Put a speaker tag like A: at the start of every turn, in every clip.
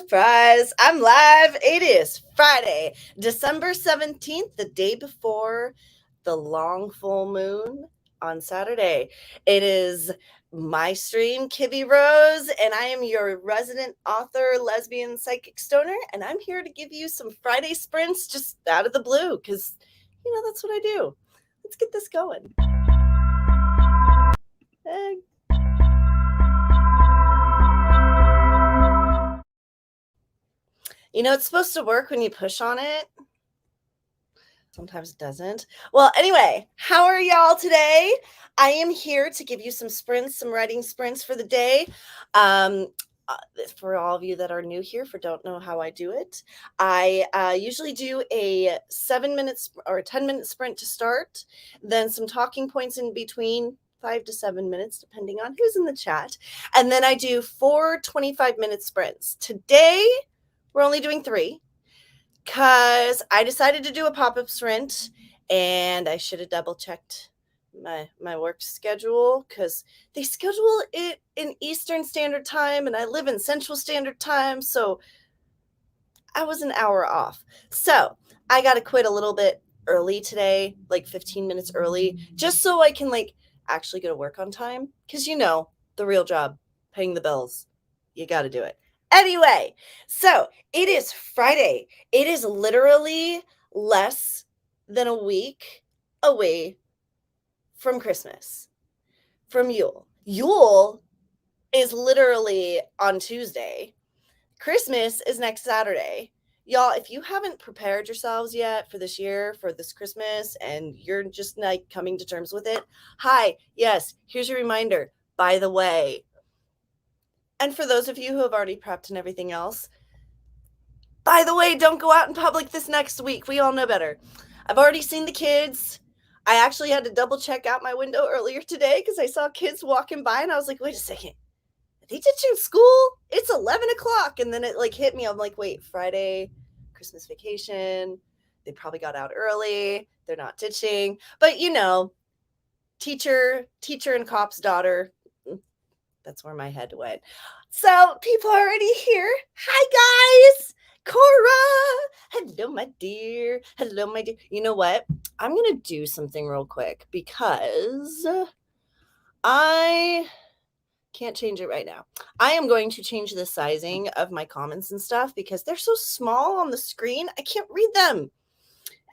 A: Surprise! I'm live. It is Friday, December 17th, the day before the long full moon on Saturday. It is my stream, KibbyRose, and I am your resident author, lesbian psychic stoner, and I'm here to give you some Friday sprints just out of the blue because, that's what I do. Let's get this going. It's supposed to work when you push on it. Sometimes it doesn't. Well, anyway, how are y'all today? I am here to give you some sprints, some writing sprints for the day. For all of you that are new here, don't know how I do it, I usually do a 7 minutes or a 10-minute sprint to start, then some talking points in between, 5 to 7 minutes, depending on who's in the chat. And then I do 4 25-minute sprints. Today, we're only doing 3 because I decided to do a pop-up sprint, and I should have double-checked my work schedule because they schedule it in Eastern Standard Time, and I live in Central Standard Time, so I was an hour off. So I got to quit a little bit early today, like 15 minutes early, just so I can actually go to work on time because the real job, paying the bills, you got to do it. Anyway, so it is Friday. It is literally less than a week away from Christmas, from Yule. Yule is literally on Tuesday. Christmas is next Saturday. Y'all, if you haven't prepared yourselves yet for this year, for this Christmas, and you're just coming to terms with it, hi, yes, here's your reminder. By the way, and for those of you who have already prepped and everything else, by the way, don't go out in public this next week. We all know better. I've already seen the kids. I actually had to double check out my window earlier today because I saw kids walking by, and I was like, wait a second. Are they ditching school? It's 11 o'clock. And then it hit me. I'm like, wait, Friday, Christmas vacation. They probably got out early. They're not ditching. But, teacher and cop's daughter. That's where my head went. So people are already here. Hi, guys. Cora. Hello, my dear. Hello, my dear. You know what? I'm going to do something real quick because I can't change it right now. I am going to change the sizing of my comments and stuff because they're so small on the screen. I can't read them.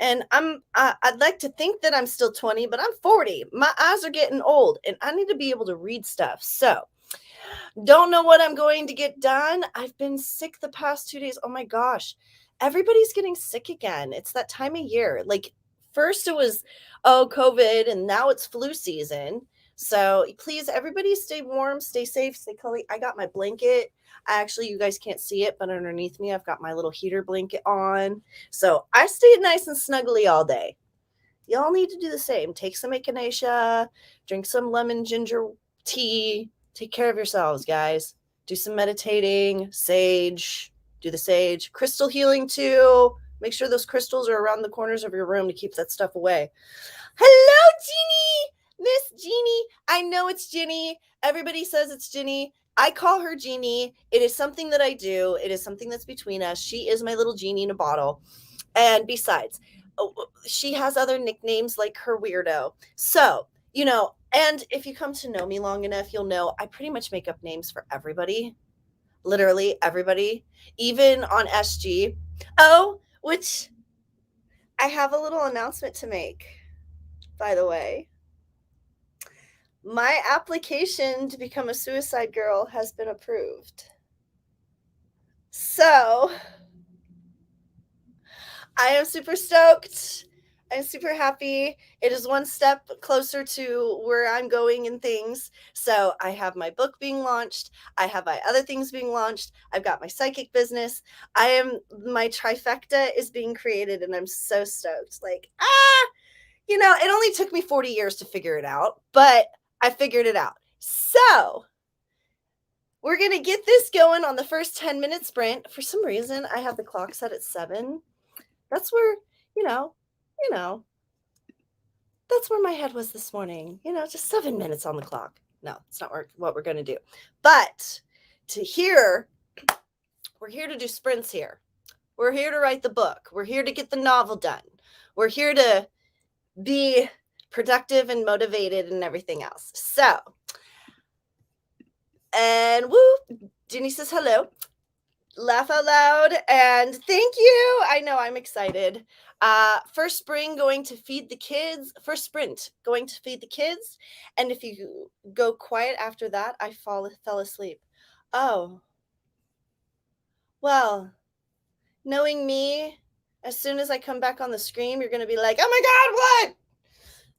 A: And I'd like to think that I'm still 20, but I'm 40. My eyes are getting old and I need to be able to read stuff. So don't know what I'm going to get done. I've been sick the past 2 days. Oh my gosh. Everybody's getting sick again. It's that time of year. First it was, COVID, and now it's flu season. So please, everybody stay warm, stay safe, stay cozy. I got my blanket. Actually, you guys can't see it, but underneath me, I've got my little heater blanket on. So I stayed nice and snuggly all day. Y'all need to do the same. Take some echinacea, drink some lemon ginger tea. Take care of yourselves, guys. Do some meditating, sage, do the sage. Crystal healing too. Make sure those crystals are around the corners of your room to keep that stuff away. Hello, Jeannie. Miss Jeannie. I know it's Ginny. Everybody says it's Ginny. I call her Jeannie. It is something that I do. It is something that's between us. She is my little genie in a bottle. And besides, she has other nicknames like her weirdo. So, and if you come to know me long enough, you'll know I pretty much make up names for everybody. Literally everybody. Even on SG. Oh, which I have a little announcement to make, by the way. My application to become a suicide girl has been approved. So I am super stoked. I'm super happy. It is one step closer to where I'm going in things. So I have my book being launched. I have my other things being launched. I've got my psychic business. My trifecta is being created, and I'm so stoked. It only took me 40 years to figure it out, but I figured it out. So we're going to get this going on the first 10-minute sprint. For some reason, I have the clock set at 7. That's where, that's where my head was this morning. Just 7 minutes on the clock. No, it's not what we're going to do. But to hear We're here to do sprints here. We're here to write the book. We're here to get the novel done. We're here to be productive and motivated and everything else. So, and woo, Ginny says hello. Laugh out loud and thank you. I know, I'm excited. First spring going to feed the kids. First sprint going to feed the kids. And if you go quiet after that, I fell asleep. Oh, well, knowing me, as soon as I come back on the screen, you're going to be like, oh my God, what?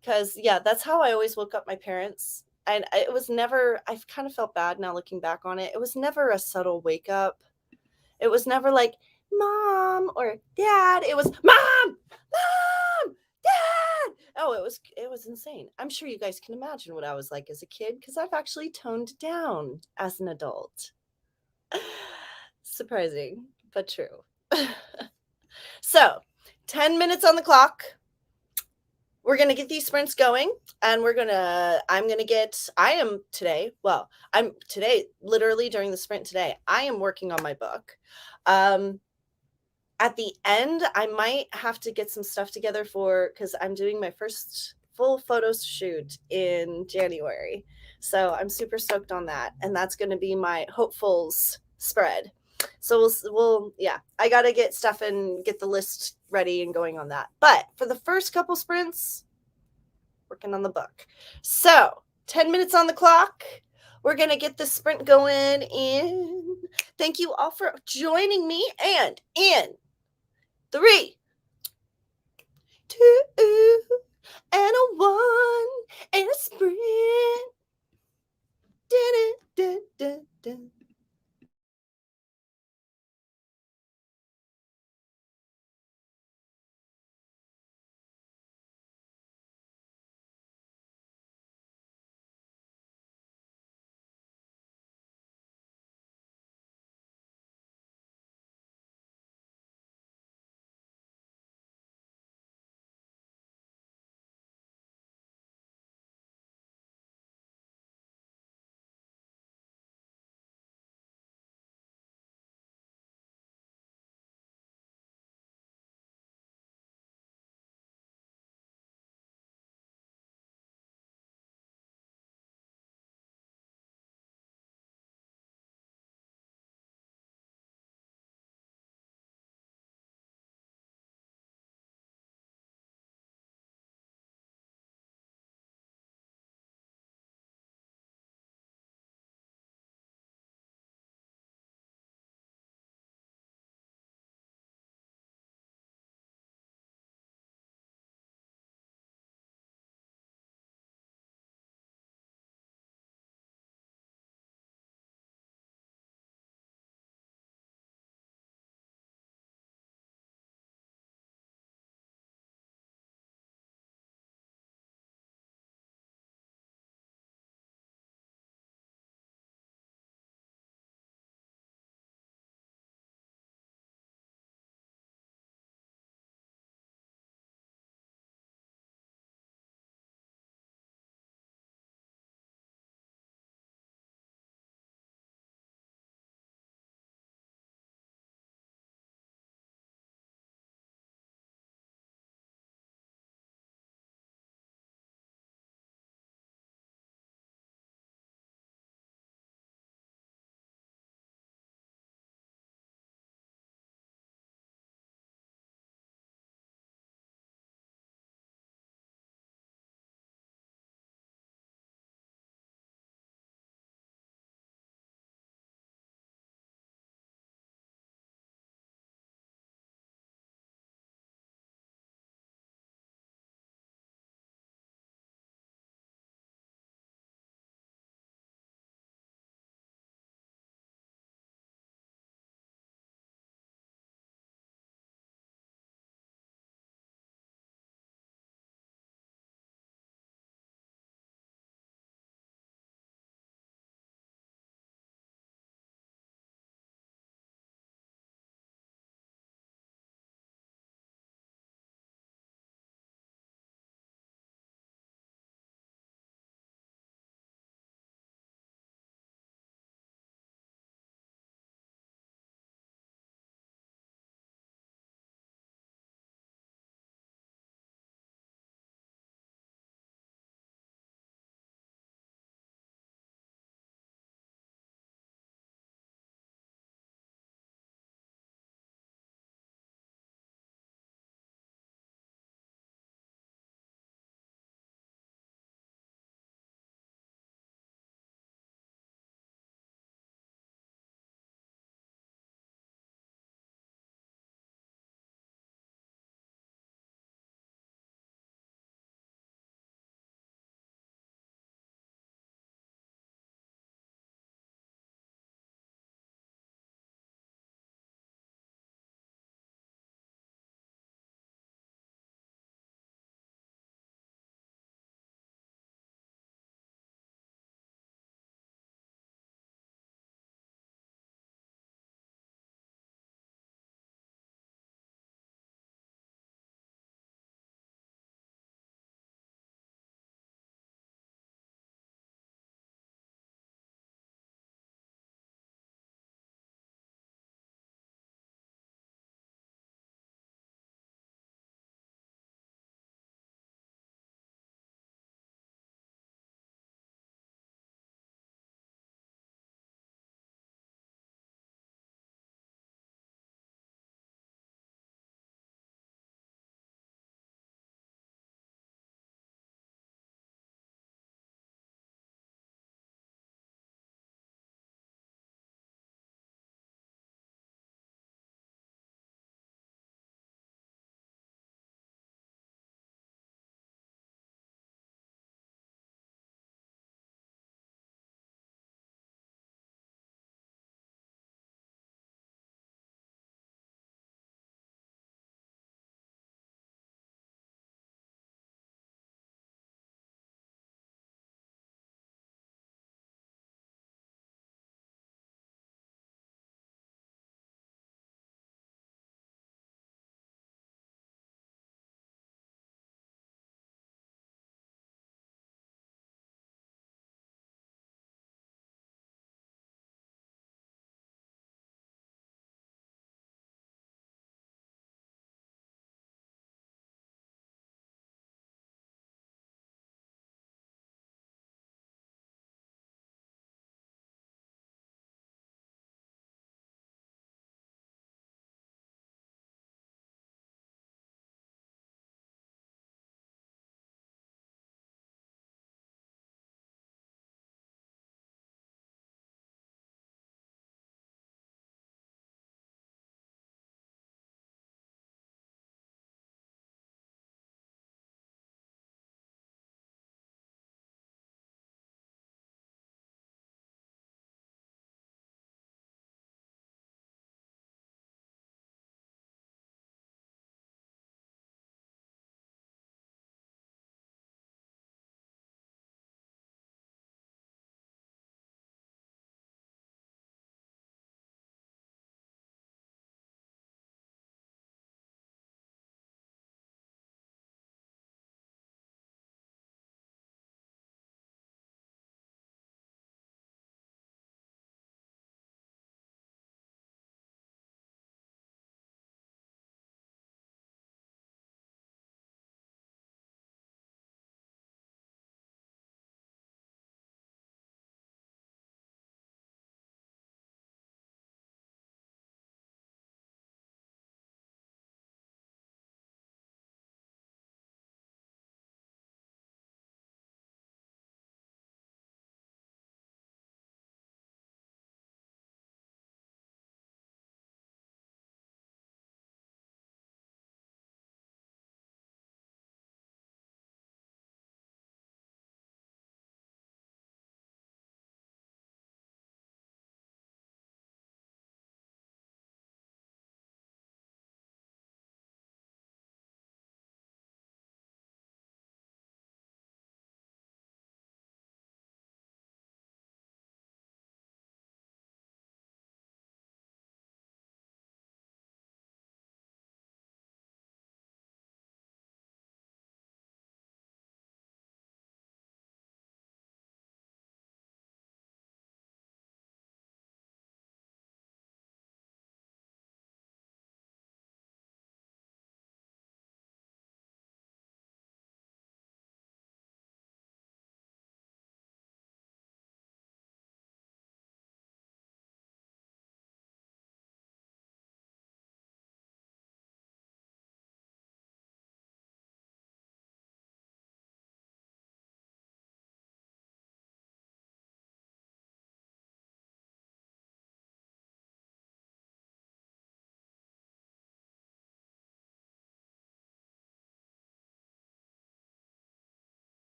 A: Because, yeah, that's how I always woke up my parents. And it was never, I've kind of felt bad now looking back on it. It was never a subtle wake up. It was never like, Mom or Dad. It was, Mom, Dad. Oh, it was insane. I'm sure you guys can imagine what I was like as a kid because I've actually toned down as an adult. Surprising, but true. So, 10 minutes on the clock. We're going to get these sprints going and I'm today, literally during the sprint today, I am working on my book. At the end, I might have to get some stuff together because I'm doing my first full photo shoot in January. So I'm super stoked on that. And that's going to be my hopefuls spread. So I got to get stuff and get the list ready and going on that. But for the first couple sprints, working on the book. So 10 minutes on the clock. We're going to get the sprint going in. Thank you all for joining me. And in 3, 2, and a 1, and a sprint. Dun, dun, dun, dun.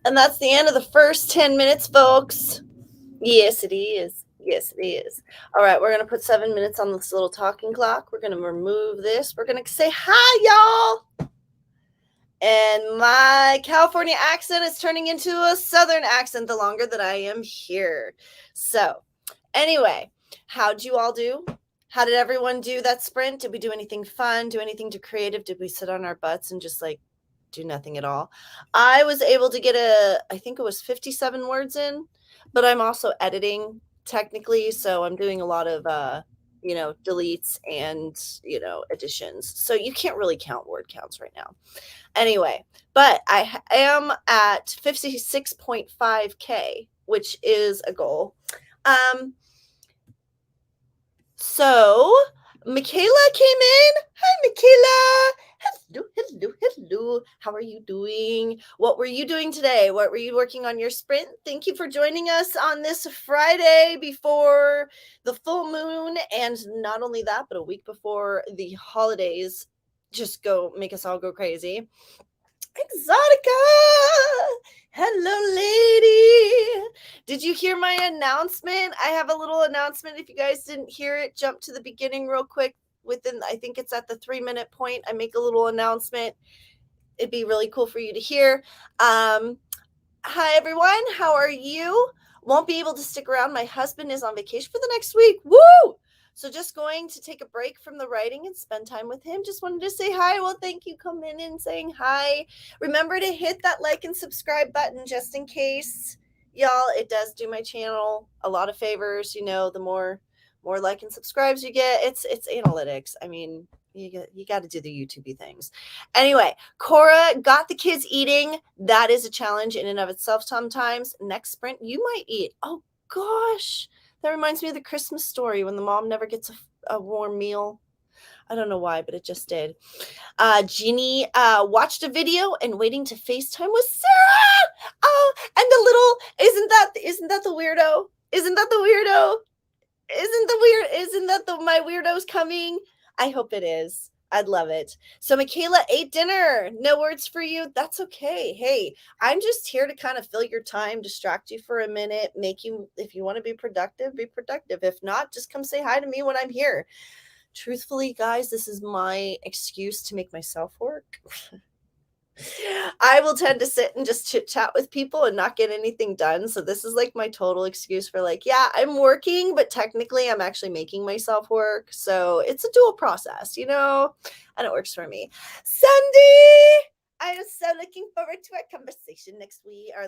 A: And that's the end of the first 10 minutes, folks. Yes, it is. Yes, it is. All right, we're going to put 7 minutes on this little talking clock. We're going to remove this. We're going to say hi, y'all. And my California accent is turning into a Southern accent the longer that I am here. So, anyway, how'd you all do? How did everyone do that sprint? Did we do anything fun? Do anything too creative? Did we sit on our butts and just like do nothing at all? I was able to get I think it was 57 words in, but I'm also editing technically. So I'm doing a lot of, deletes and, additions. So you can't really count word counts right now. Anyway, but I am at 56.5K, which is a goal. So Michaela came in. Hi, Michaela. Hello. How are you doing? What were you doing today? What were you working on your sprint? Thank you for joining us on this Friday before the full moon. And not only that, but a week before the holidays just make us all go crazy. Exotica! Hello, lady. Did you hear my announcement? I have a little announcement. If you guys didn't hear it, jump to the beginning real quick. I think it's at the 3-minute point. I make a little announcement. It'd be really cool for you to hear. Hi, everyone. How are you? Won't be able to stick around. My husband is on vacation for the next week. Woo! So just going to take a break from the writing and spend time with him. Just wanted to say hi. Well, thank you coming in and saying hi. Remember to hit that like and subscribe button just in case. Y'all, it does do my channel a lot of favors. The more like and subscribes you get. It's analytics. I mean, you got to do the YouTube things. Anyway, Cora got the kids eating. That is a challenge in and of itself sometimes. Next sprint, you might eat. Oh, gosh. That reminds me of the Christmas story when the mom never gets a warm meal. I don't know why, but it just did. Jeannie watched a video and waiting to FaceTime with Sarah. Oh, and the little, isn't that the weirdo? Isn't that the weirdo? Isn't that my weirdo's coming? I hope it is. I'd love it. So Michaela ate dinner. No words for you. That's okay. Hey, I'm just here to kind of fill your time, distract you for a minute, make you, if you want to be productive, be productive. If not, just come say hi to me when I'm here. Truthfully, guys, this is my excuse to make myself work. I will tend to sit and just chit chat with people and not get anything done. So this is like my total excuse for like, yeah, I'm working, but technically I'm actually making myself work. So it's a dual process, and it works for me. Sunday, I am so looking forward to our conversation next week, our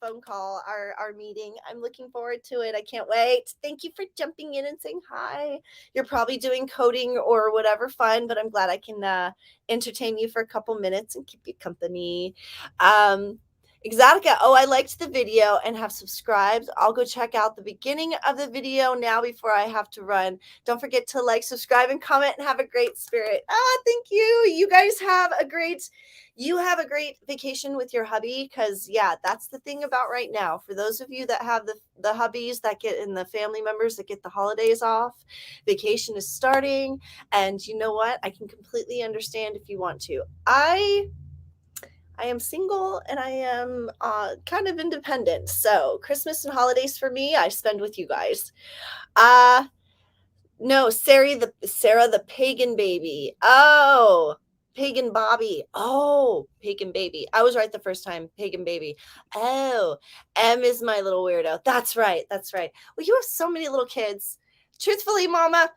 A: phone call, our meeting. I'm looking forward to it. I can't wait. Thank you for jumping in and saying hi. You're probably doing coding or whatever fun, but I'm glad I can entertain you for a couple minutes and keep you company. Exotica, I liked the video and have subscribed. I'll go check out the beginning of the video now before I have to run. Don't forget to like, subscribe, and comment, and have a great spirit. Thank you. You guys have a great vacation with your hubby, because yeah, that's the thing about right now. For those of you that have the hubbies that get in, the family members that get the holidays off, vacation is starting. And you know what? I can completely understand if you want to. I am single and I am kind of independent. So Christmas and holidays for me, I spend with you guys. No, Sarah the pagan baby. Oh, pagan Bobby. Oh, pagan baby. I was right the first time. Pagan baby. Oh, M is my little weirdo. That's right. Well, you have so many little kids. Truthfully, mama,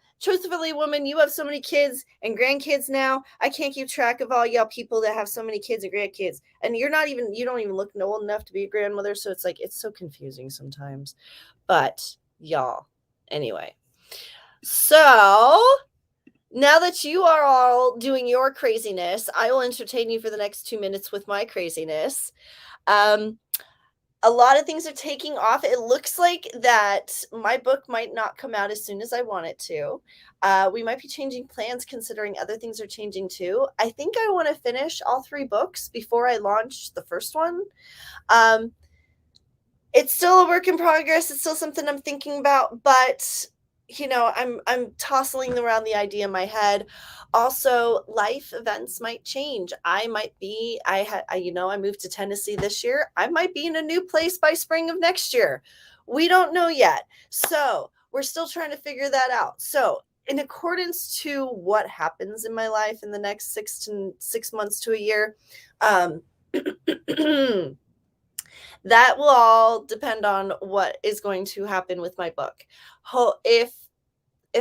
A: woman, you have so many kids and grandkids now. I can't keep track of all y'all people that have so many kids and grandkids. And you don't even look old enough to be a grandmother. So it's like, it's so confusing sometimes. But y'all, anyway. So now that you are all doing your craziness, I will entertain you for the next 2 minutes with my craziness. A lot of things are taking off. It looks like that my book might not come out as soon as I want it to. We might be changing plans considering other things are changing too. I think I want to finish all 3 books before I launch the first one. It's still a work in progress. It's still something I'm thinking about, but I'm tossing around the idea in my head. Also, life events might change. I might be, I moved to Tennessee this year. I might be in a new place by spring of next year. We don't know yet. So we're still trying to figure that out. So in accordance to what happens in my life in the next 6 months to a year, that will all depend on what is going to happen with my book. If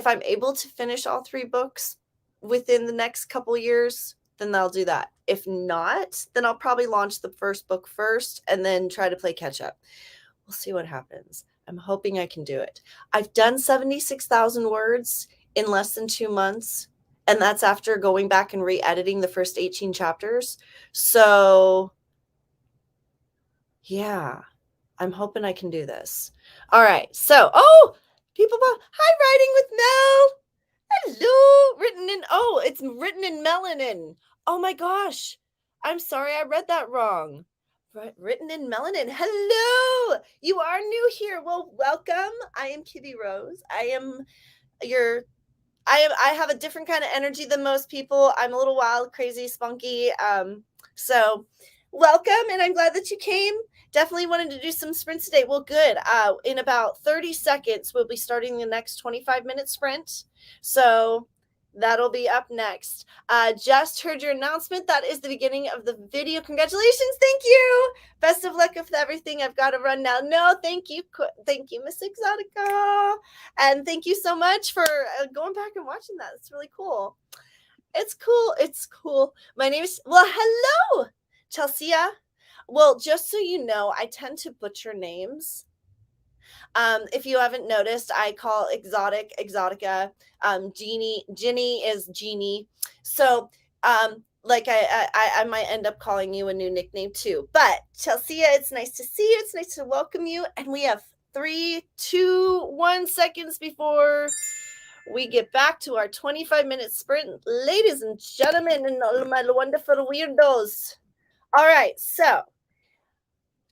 A: I'm able to finish all 3 books within the next couple years, then I'll do that. If not, then I'll probably launch the first book first and then try to play catch up. We'll see what happens. I'm hoping I can do it. I've done 76,000 words in less than 2 months, and that's after going back and re-editing the first 18 chapters. So, yeah, I'm hoping I can do this. All right. So, people, hi, Writing with Mel. Hello, it's written in melanin. Oh my gosh. I'm sorry, I read that wrong. Written in melanin. Hello, you are new here. Well, welcome. I am KibbyRose. I have a different kind of energy than most people. I'm a little wild, crazy, spunky. So welcome, and I'm glad that you came. Definitely wanted to do some sprints today. Well, good. In about 30 seconds, we'll be starting the next 25-minute sprint. So that'll be up next. Just heard your announcement. That is the beginning of the video. Congratulations. Thank you. Best of luck with everything. I've got to run now. No, thank you. Thank you, Miss Exotica. And thank you so much for going back and watching that. It's really cool. It's cool. It's cool. My name is, hello, Chelsea. Well, just so you know, I tend to butcher names. If you haven't noticed, I call Exotica. Ginny is Jeannie. So, I might end up calling you a new nickname too. But Chelsea, it's nice to see you. It's nice to welcome you. And we have 3, 2, 1 seconds before we get back to our 25-minute sprint, ladies and gentlemen, and all my wonderful weirdos. All right, so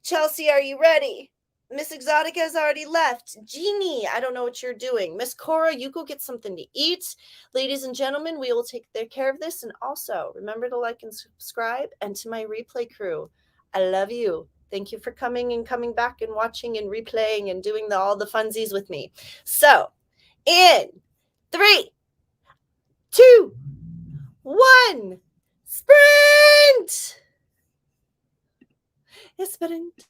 A: Chelsea, are you ready? Miss Exotica has already left. Jeannie, I don't know what you're doing. Miss Cora, you go get something to eat. Ladies and gentlemen, we will take care of this. And also, remember to like and subscribe. And to my replay crew, I love you. Thank you for coming back and watching and replaying and doing all the funsies with me. So, in 3, 2, 1, sprint! Sprint.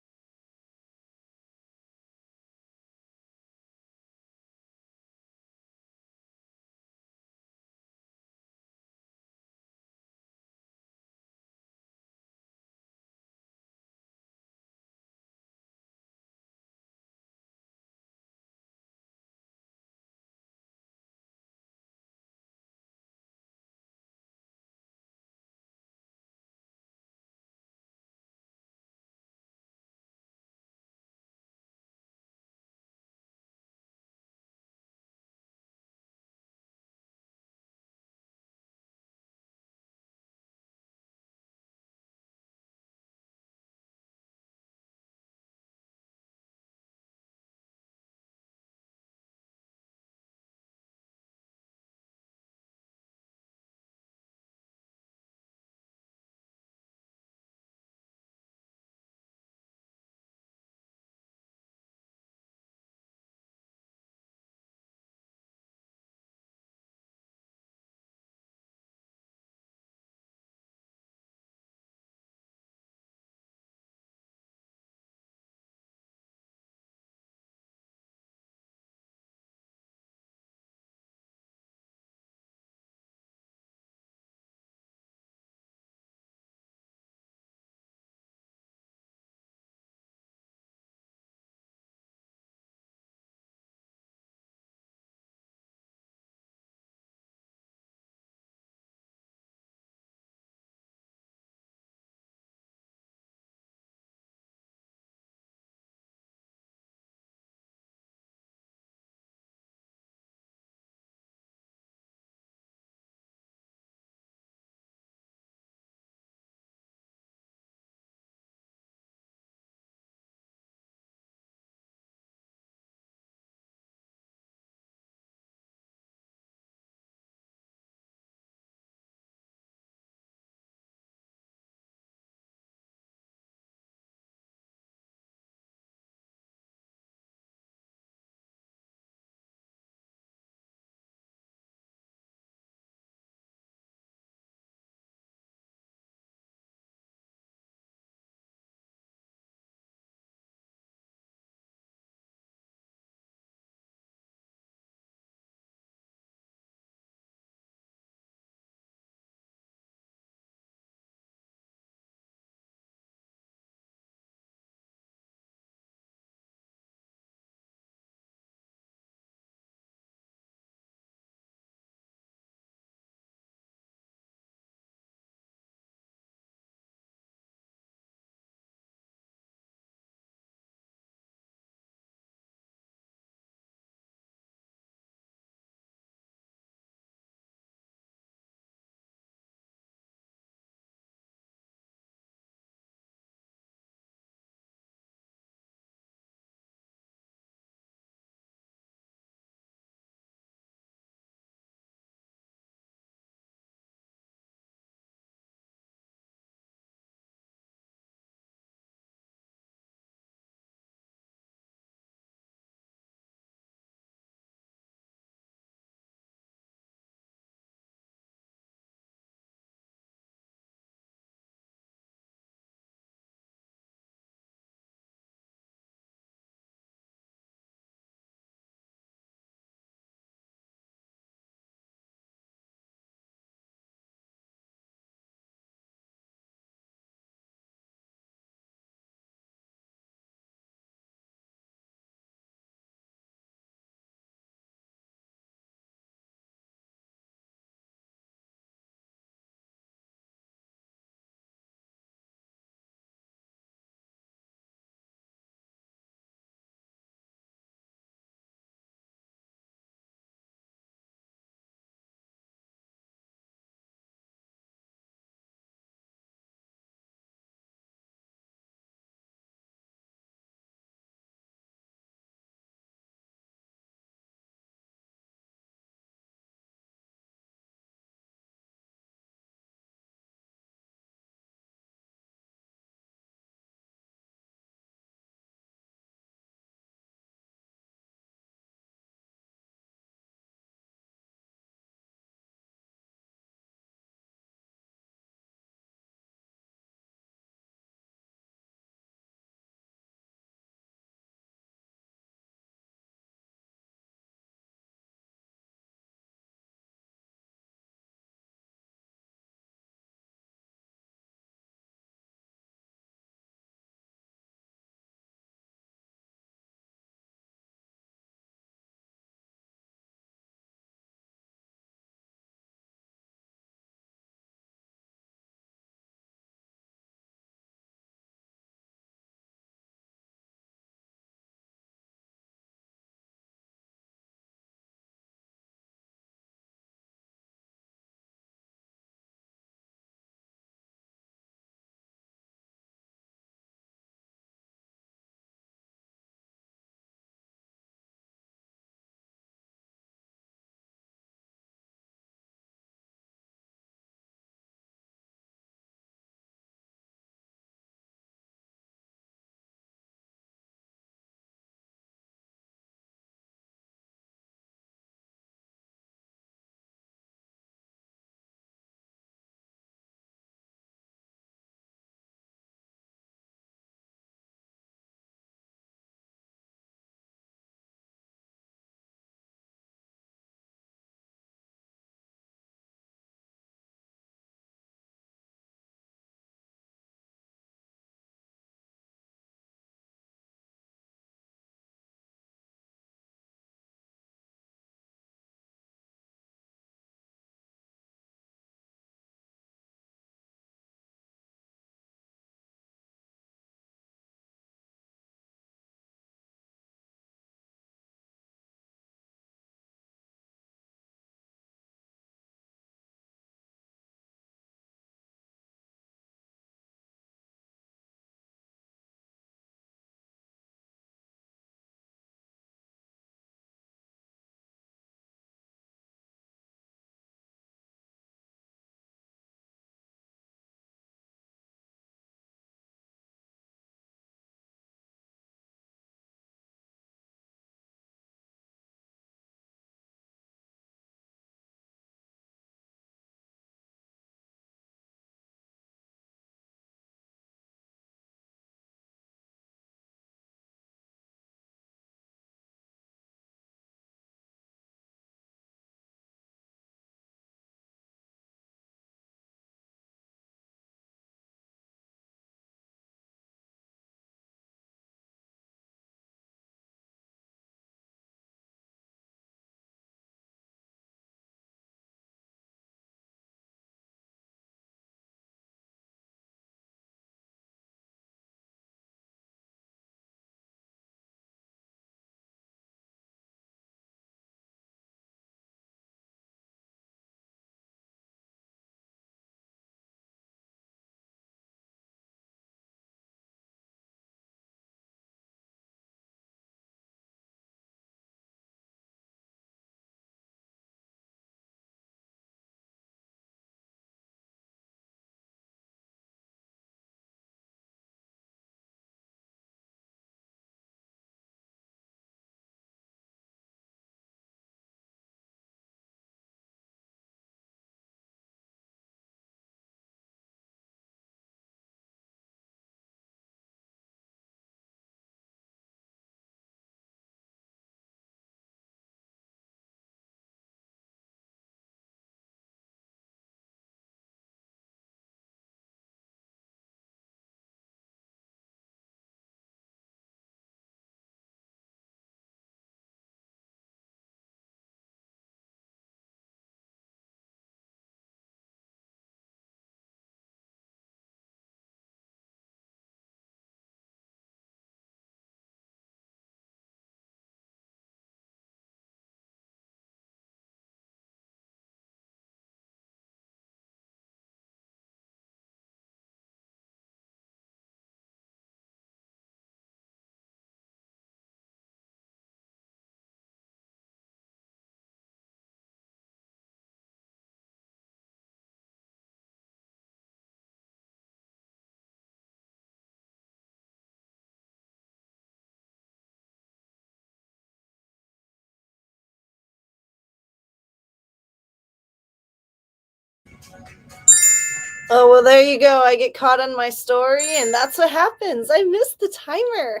A: Oh, well, there you go. I get caught on my story, and that's what happens. I missed the timer.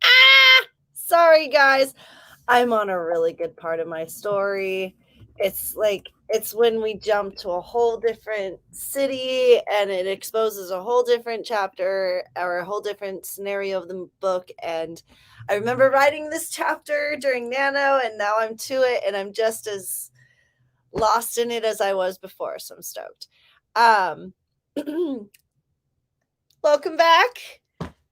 A: Ah! Sorry, guys. I'm on a really good part of my story. It's when we jump to a whole different city and it exposes a whole different chapter or a whole different scenario of the book. And I remember writing this chapter during Nano, and now I'm to it, and I'm just as lost in it as I was before. So I'm stoked. Welcome back.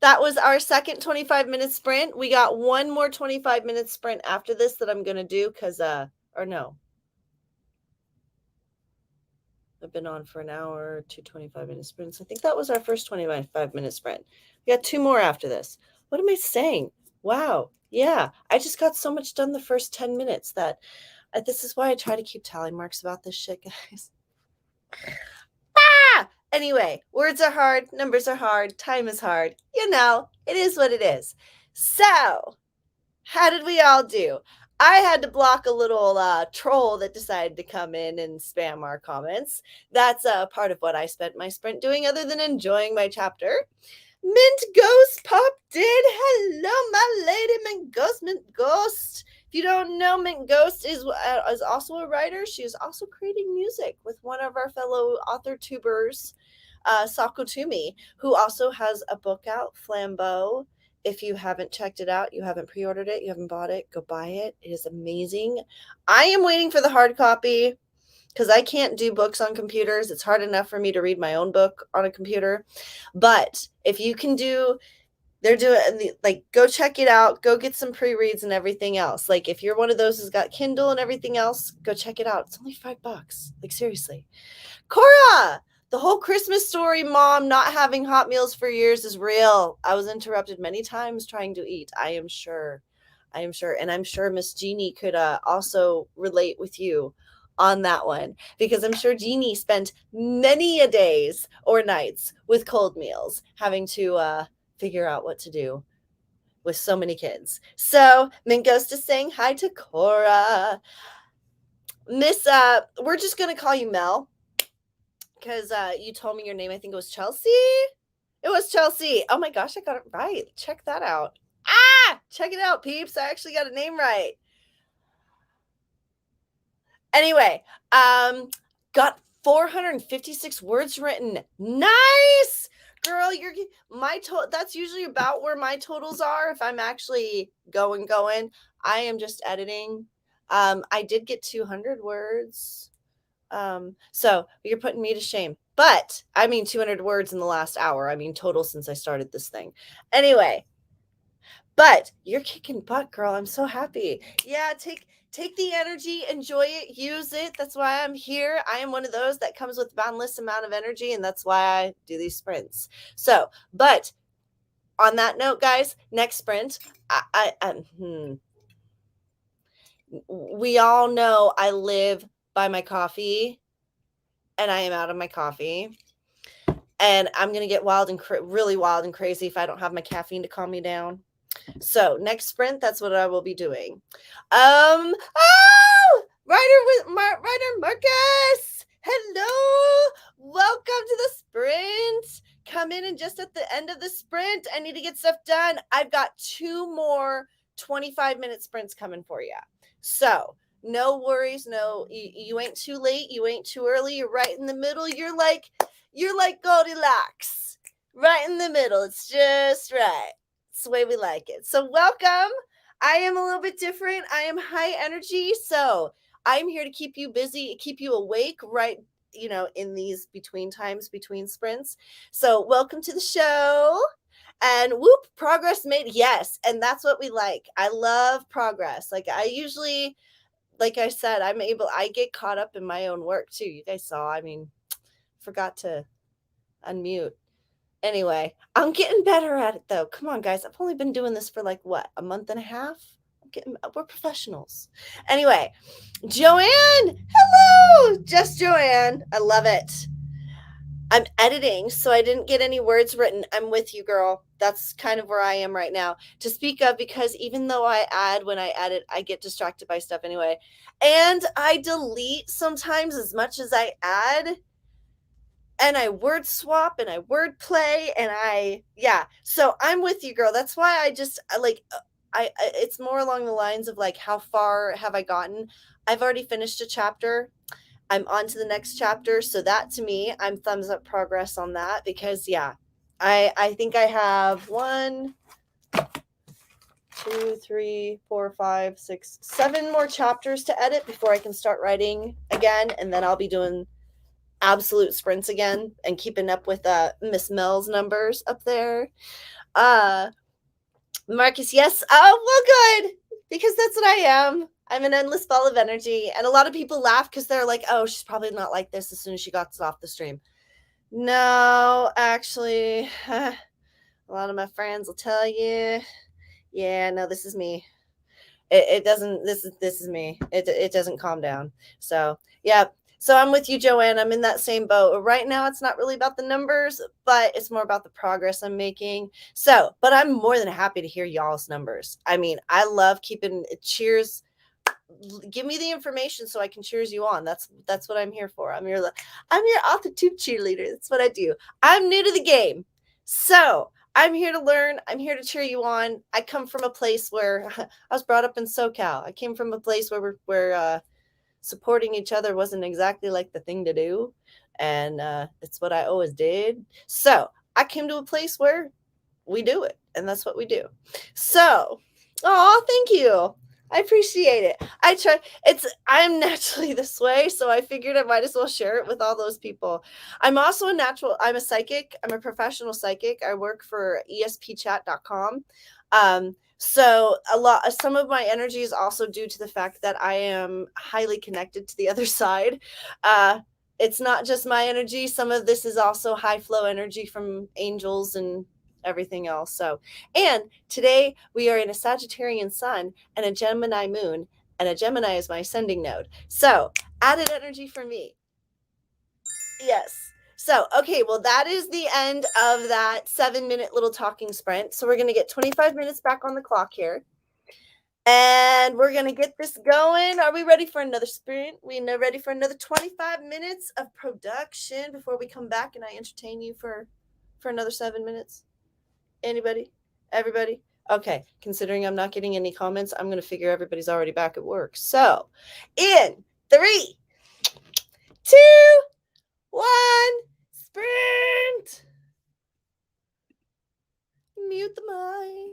A: That was our second 25-minute sprint. We got one more 25-minute sprint after this that I'm going to do because, or no. I've been on for an hour, 2 25-minute sprints. I think that was our first 25-minute sprint. We got 2 more after this. What am I saying? Wow. Yeah. I just got so much done the first 10 minutes that this is why I try to keep tally marks about this shit, guys. Anyway, words are hard, numbers are hard, time is hard. You know, it is what it is. So, how did we all do? I had to block a little troll that decided to come in and spam our comments. That's part of what I spent my sprint doing other than enjoying my chapter. Mint Ghost popped in. Hello, my lady, Mint Ghost, Mint Ghost. If you don't know, Mint Ghost is also a writer. She is also creating music with one of our fellow Authortubers, Sako Toomey, who also has a book out, Flambeau. If you haven't checked it out, you haven't pre-ordered it, you haven't bought it, go buy it. It is amazing. I am waiting for the hard copy because I can't do books on computers. It's hard enough for me to read my own book on a computer. But if you can do, they're doing, like, go check it out. Go get some pre-reads and everything else. Like, if you're one of those who's got Kindle and everything else, go check it out. It's only $5. Like, seriously. Cora! The whole Christmas story, Mom, not having hot meals for years is real. I was interrupted many times trying to eat. I am sure. And I'm sure Miss Jeannie could also relate with you on that one, because I'm sure Jeannie spent many a days or nights with cold meals, having to figure out what to do with so many kids. So Mint Ghost is saying hi to Cora. Miss, we're just going to call you Mel, because you told me your name. I think it was Chelsea. It was Chelsea. Oh my gosh, I got it right. Check that out. Check it out, peeps. I actually got a name right. Anyway, got 456 words written. Nice, girl. You're my that's usually about where my totals are if I'm actually going. I am just editing. I did get 200 words. So you're putting me to shame. But I mean 200 words in the last hour. I mean total since I started this thing. Anyway, but you're kicking butt, girl. I'm so happy. Yeah, take the energy, enjoy it, use it. That's why I'm here. I am one of those that comes with boundless amount of energy, and that's why I do these sprints. So, but on that note, guys, next sprint, we all know I live by my coffee, and I am out of my coffee. And I'm going to get wild and really wild and crazy if I don't have my caffeine to calm me down. So next sprint, that's what I will be doing. Writer Marcus, hello, welcome to the sprint. Come in, and just at the end of the sprint, I need to get stuff done. I've got 2 more 25-minute sprints coming for you. So no worries, no, you ain't too late, you ain't too early, you're right in the middle. You're like Goldilocks, right in the middle. It's just right. It's the way we like it. So welcome. I am a little bit different. I am high energy. So I'm here to keep you busy, keep you awake, right? In these between sprints. So welcome to the show. And whoop, progress made. Yes. And that's what we like. I love progress. Like I usually, like I said, I get caught up in my own work too. You guys saw, forgot to unmute. Anyway, I'm getting better at it though. Come on, guys. I've only been doing this for like what, a month and a half? We're professionals. Anyway, Joanne, hello. Just Joanne. I love it. I'm editing, so I didn't get any words written. I'm with you, girl. That's kind of where I am right now. To speak of, because even though when I edit, I get distracted by stuff anyway. And I delete sometimes as much as I add. and I word swap and I word play and yeah. So I'm with you, girl. That's why it's more along the lines of like, how far have I gotten? I've already finished a chapter. I'm on to the next chapter. So that to me, I'm thumbs up progress on that because yeah, I think I have 1, 2, 3, 4, 5, 6, 7 more chapters to edit before I can start writing again. And then I'll be doing absolute sprints again and keeping up with Miss Mel's numbers up there. Marcus, yes. Oh, well, good. Because that's what I am. I'm an endless ball of energy. And a lot of people laugh because they're like, oh, she's probably not like this as soon as she got off the stream. No, actually, a lot of my friends will tell you, yeah, no, this is me. It doesn't, this is me. It doesn't calm down. So, yeah. So I'm with you, Joanne. I'm in that same boat. Right now, it's not really about the numbers, but it's more about the progress I'm making. So, but I'm more than happy to hear y'all's numbers. I mean, I love keeping cheers. Give me the information so I can cheers you on. That's what I'm here for. I'm your Authortube cheerleader. That's what I do. I'm new to the game. So I'm here to learn. I'm here to cheer you on. I come from a place where I was brought up in SoCal. I came from a place where supporting each other wasn't exactly like the thing to do. And it's what I always did. So I came to a place where we do it. And that's what we do. So, oh, thank you. I appreciate it. I'm naturally this way, so I figured I might as well share it with all those people. I'm also I'm a psychic. I'm a professional psychic. I work for espchat.com. So some of my energy is also due to the fact that I am highly connected to the other side. It's not just my energy. Some of this is also high flow energy from angels and everything else. So, and today we are in a Sagittarian sun and a Gemini moon, and a Gemini is my ascending node. So, added energy for me. Yes. So, okay, well, that is the end of that 7-minute little talking sprint. So, we're going to get 25 minutes back on the clock here. And we're going to get this going. Are we ready for another sprint? We are ready for another 25 minutes of production before we come back and I entertain you for another 7 minutes? Anybody? Everybody? Okay. Considering I'm not getting any comments, I'm going to figure everybody's already back at work. So, in 3, 2, 1, sprint. Mute the mic.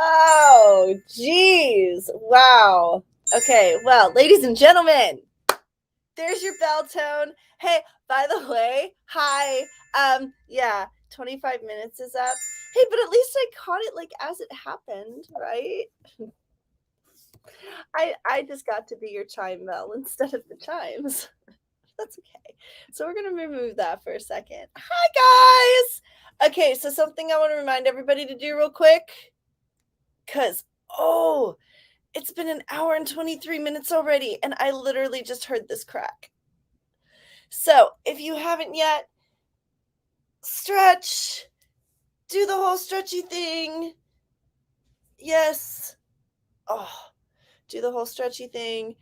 A: Oh, geez. Wow. Okay, well, ladies and gentlemen, there's your bell tone. Hey, by the way, hi. Yeah, 25 minutes is up. Hey, but at least I caught it like as it happened, right? I just got to be your chime bell instead of the chimes. That's okay. So we're gonna remove that for a second. Hi guys. Okay, so something I want to remind everybody to do real quick. Cause it's been an hour and 23 minutes already, and I literally just heard this crack. So if you haven't yet, stretch, do the whole stretchy thing. Yes. Do the whole stretchy thing.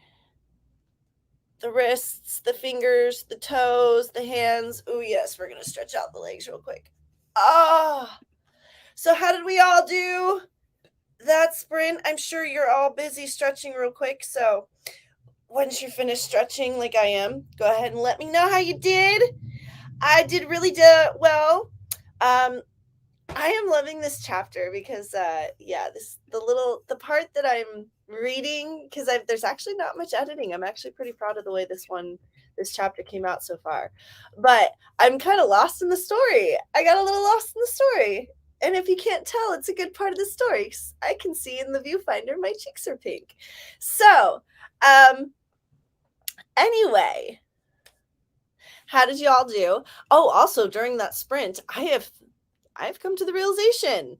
A: The wrists, the fingers, the toes, the hands. Oh, yes, we're going to stretch out the legs real quick. So how did we all do that sprint? I'm sure you're all busy stretching real quick. So once you're finished stretching like I am, go ahead and let me know how you did. I did really well. I am loving this chapter because the part that I'm reading, because there's actually not much editing. I'm actually pretty proud of the way this chapter came out so far. But I'm kind of lost in the story. I got a little lost in the story. And if you can't tell, it's a good part of the story. I can see in the viewfinder my cheeks are pink. So, anyway, how did y'all do? Oh, also during that sprint, I've come to the realization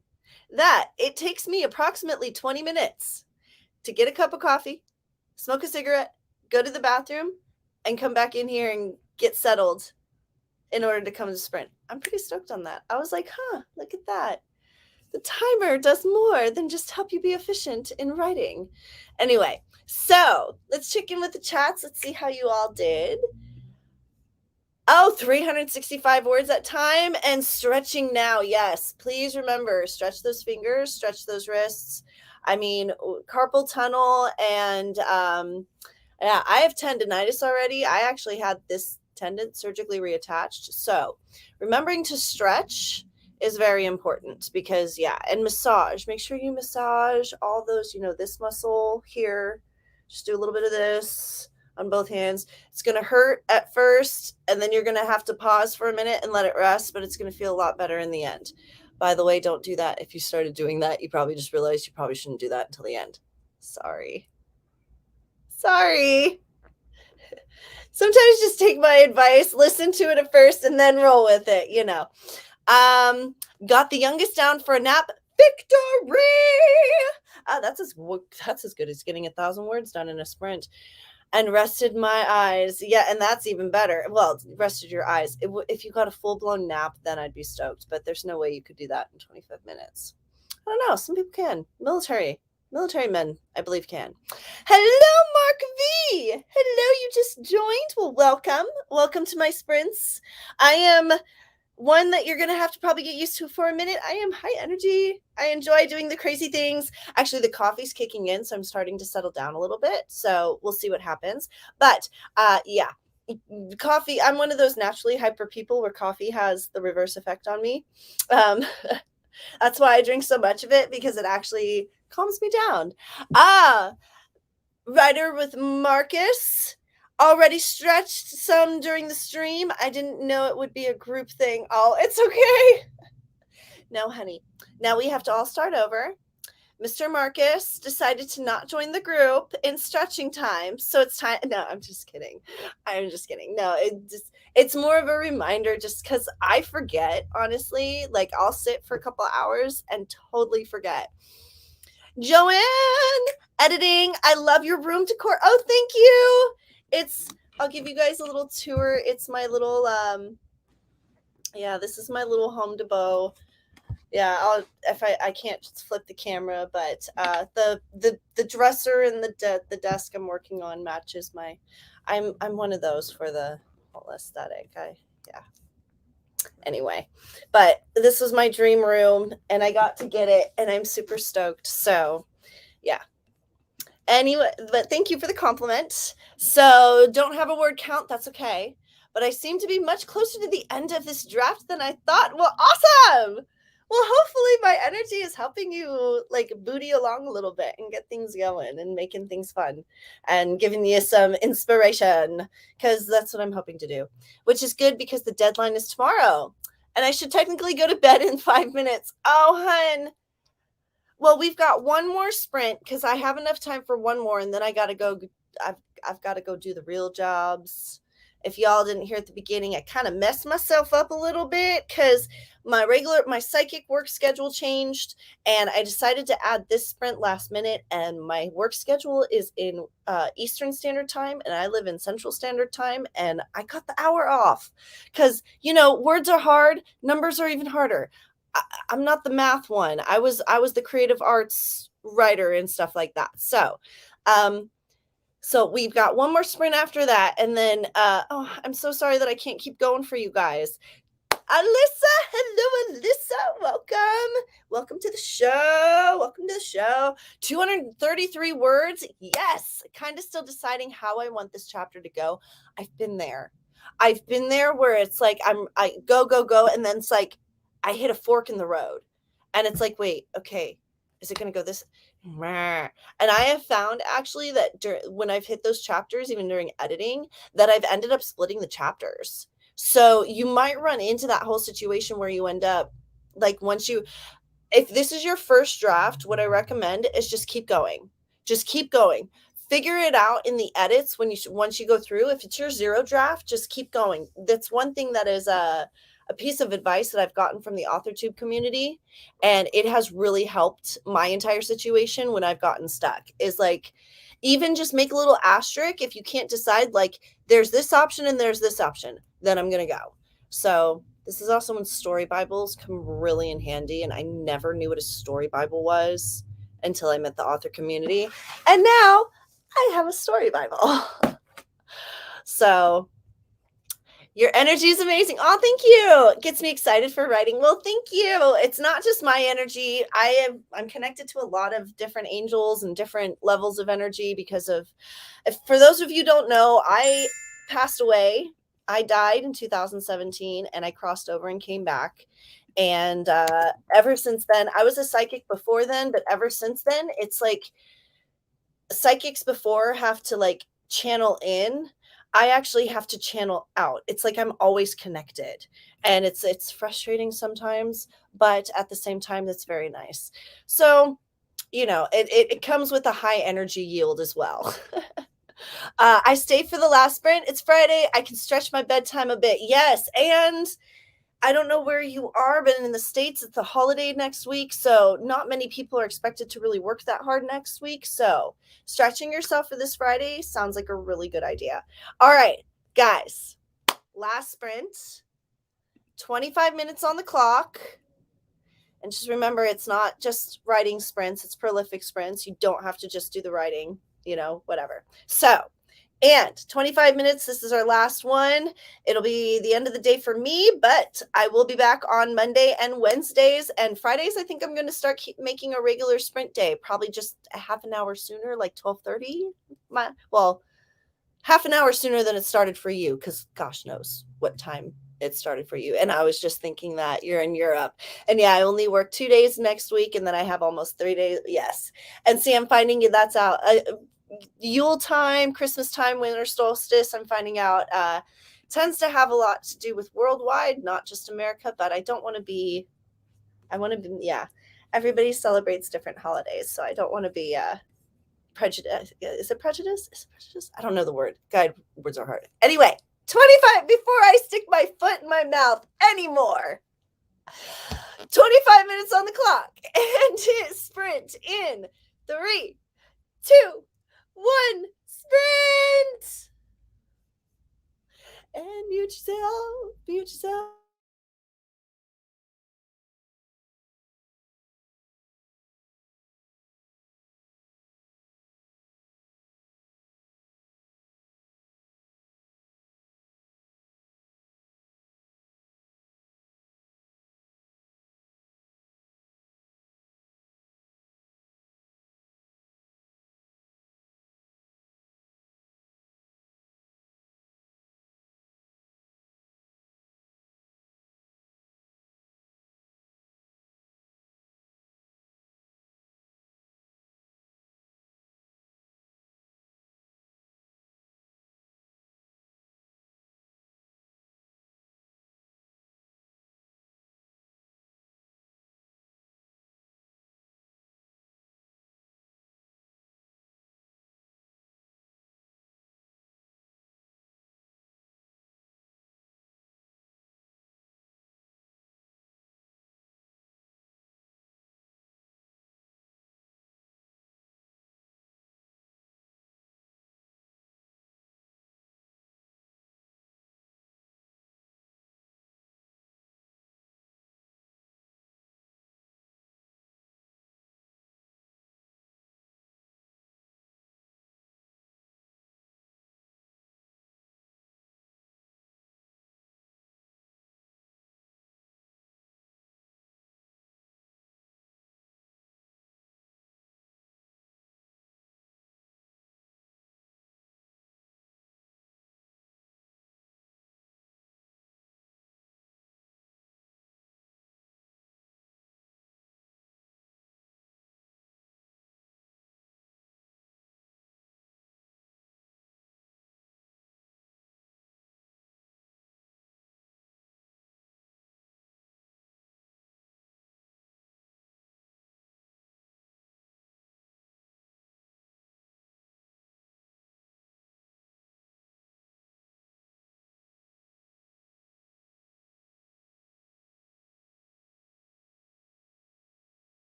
A: that it takes me approximately 20 minutes to get a cup of coffee, smoke a cigarette, go to the bathroom, and come back in here and get settled in order to come to sprint. I'm pretty stoked on that. I was like, look at that. The timer does more than just help you be efficient in writing. Anyway, so let's check in with the chats. Let's see how you all did. 365 words at time and stretching now. Yes, please remember, stretch those fingers, stretch those wrists. I mean, carpal tunnel and I have tendonitis already. I actually had this tendon surgically reattached. So remembering to stretch is very important because, and massage. Make sure you massage all those, this muscle here. Just do a little bit of this on both hands. It's going to hurt at first, and then you're going to have to pause for a minute and let it rest, but it's going to feel a lot better in the end. By the way, don't do that. If you started doing that, you probably just realized you probably shouldn't do that until the end. Sorry. Sometimes just take my advice, listen to it at first, and then roll with it, Got the youngest down for a nap. Victory! That's as good as getting 1,000 words done in a sprint. And rested my eyes. Yeah, and that's even better. Well, rested your eyes. If you got a full-blown nap, then I'd be stoked. But there's no way you could do that in 25 minutes. I don't know. Some people can. Military men, I believe, can. Hello, Mark V. Hello, you just joined. Well, welcome. Welcome to my sprints. I am one that you're going to have to probably get used to for a minute. I am high energy. I enjoy doing the crazy things. Actually, the coffee's kicking in, so I'm starting to settle down a little bit. So we'll see what happens. But coffee, I'm one of those naturally hyper people where coffee has the reverse effect on me. That's why I drink so much of it, because it actually calms me down. Writer with Marcus. Already stretched some during the stream. I didn't know it would be a group thing. Oh, it's okay. No, honey. Now we have to all start over. Mr. Marcus decided to not join the group in stretching time. So it's time. No, I'm just kidding. No, it's more of a reminder just because I forget, honestly. Like, I'll sit for a couple hours and totally forget. Joanne, editing. I love your room decor. Oh, thank you. I'll give you guys a little tour. It's my little, this is my little home to bow. Yeah, I can't just flip the camera, but the dresser and the desk I'm working on matches I'm one of those for the whole aesthetic. Anyway, but this was my dream room and I got to get it and I'm super stoked. So yeah. Anyway, but thank you for the compliment. So don't have a word count. That's okay. But I seem to be much closer to the end of this draft than I thought. Well, awesome. Well, hopefully my energy is helping you like booty along a little bit and get things going and making things fun and giving you some inspiration, because that's what I'm hoping to do, which is good because the deadline is tomorrow and I should technically go to bed in 5 minutes. Oh, hun. Well, we've got one more sprint because I have enough time for one more, and then I gotta go. I've got to go do the real jobs. If y'all didn't hear at the beginning, I kind of messed myself up a little bit because my psychic work schedule changed, and I decided to add this sprint last minute. And my work schedule is in Eastern Standard Time, and I live in Central Standard Time, and I cut the hour off because words are hard, numbers are even harder. I'm not the math one. I was the creative arts writer and stuff like that. So we've got one more sprint after that, and then I'm so sorry that I can't keep going for you guys. Alyssa, hello, Alyssa, welcome to the show. 233 words, yes. Kind of still deciding how I want this chapter to go. I've been there where it's like I go, and then it's like I hit a fork in the road, and it's like, wait, okay, is it going to go this? And I have found actually that when I've hit those chapters, even during editing, that I've ended up splitting the chapters. So you might run into that whole situation where you end up like if this is your first draft, what I recommend is just keep going. Figure it out in the edits once you go through. If it's your zero draft, just keep going. That's one thing that is a piece of advice that I've gotten from the Authortube community, and it has really helped my entire situation when I've gotten stuck, is like, even just make a little asterisk if you can't decide, like there's this option and there's this option, then I'm going to go. So this is also when story Bibles come really in handy, and I never knew what a story Bible was until I met the author community, and now I have a story Bible. So your energy is amazing. Oh, thank you. It gets me excited for writing. Well, thank you. It's not just my energy. I'm connected to a lot of different angels and different levels of energy because for those of you who don't know, I passed away. I died in 2017, and I crossed over and came back. And ever since then, I was a psychic before then, but ever since then, it's like psychics before have to like channel in. I actually have to channel out. It's like I'm always connected, and it's frustrating sometimes, but at the same time, that's very nice. So, it comes with a high energy yield as well. I stayed for the last sprint. It's Friday. I can stretch my bedtime a bit. Yes, and I don't know where you are, but in the States, it's a holiday next week. So not many people are expected to really work that hard next week. So stretching yourself for this Friday sounds like a really good idea. All right, guys, last sprint, 25 minutes on the clock. And just remember, it's not just writing sprints, it's prolific sprints. You don't have to just do the writing, whatever. So, and 25 minutes, this is our last one. It'll be the end of the day for me, but I will be back on Monday and Wednesdays, and Fridays. I think I'm going to start making a regular sprint day, probably just a half an hour sooner, like 12:30. Half an hour sooner than it started for you, because gosh knows what time it started for you. And I was just thinking that you're in Europe. And yeah, I only work 2 days next week, and then I have almost 3 days. Yes. And see, I'm finding that's out. YuleTime, Christmas time, winter solstice, I'm finding out tends to have a lot to do with worldwide, not just America, but I don't want to be, yeah, everybody celebrates different holidays. So I don't want to be prejudice. Is it prejudice? I don't know the word. God, words are hard. Anyway, 25 before I stick my foot in my mouth anymore. 25 minutes on the clock, and sprint in 3, 2, 1, sprint. And mute yourself.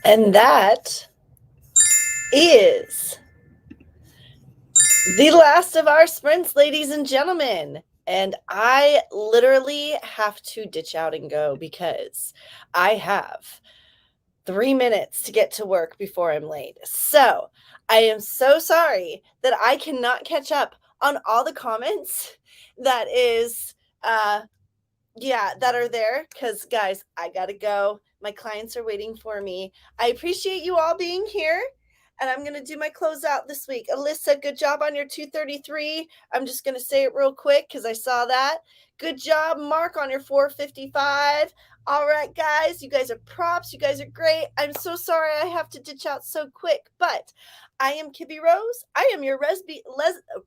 A: And that is the last of our sprints, ladies and gentlemen. And I literally have to ditch out and go because I have 3 minutes to get to work before I'm late. So I am so sorry that I cannot catch up on all the comments that is that are there, because guys, I gotta go. My clients are waiting for me. I appreciate you all being here, and I'm gonna do my closeout this week. Alyssa, good job on your 233. I'm just gonna say it real quick because I saw that. Good job, Mark, on your 455. All right, guys, you guys are props. You guys are great. I'm so sorry I have to ditch out so quick, but I am KibbyRose. I am your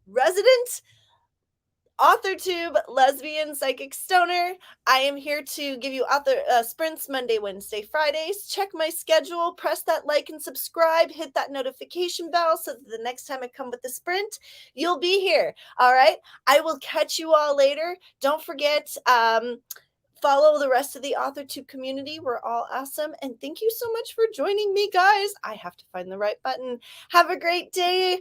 A: resident Authortube lesbian psychic stoner. I am here to give you sprints Monday, Wednesday, Fridays. Check my schedule, press that like and subscribe, hit that notification bell so that the next time I come with the sprint, you'll be here. All right. I will catch you all later. Don't forget, follow the rest of the Authortube community. We're all awesome. And thank you so much for joining me, guys. I have to find the right button. Have a great day.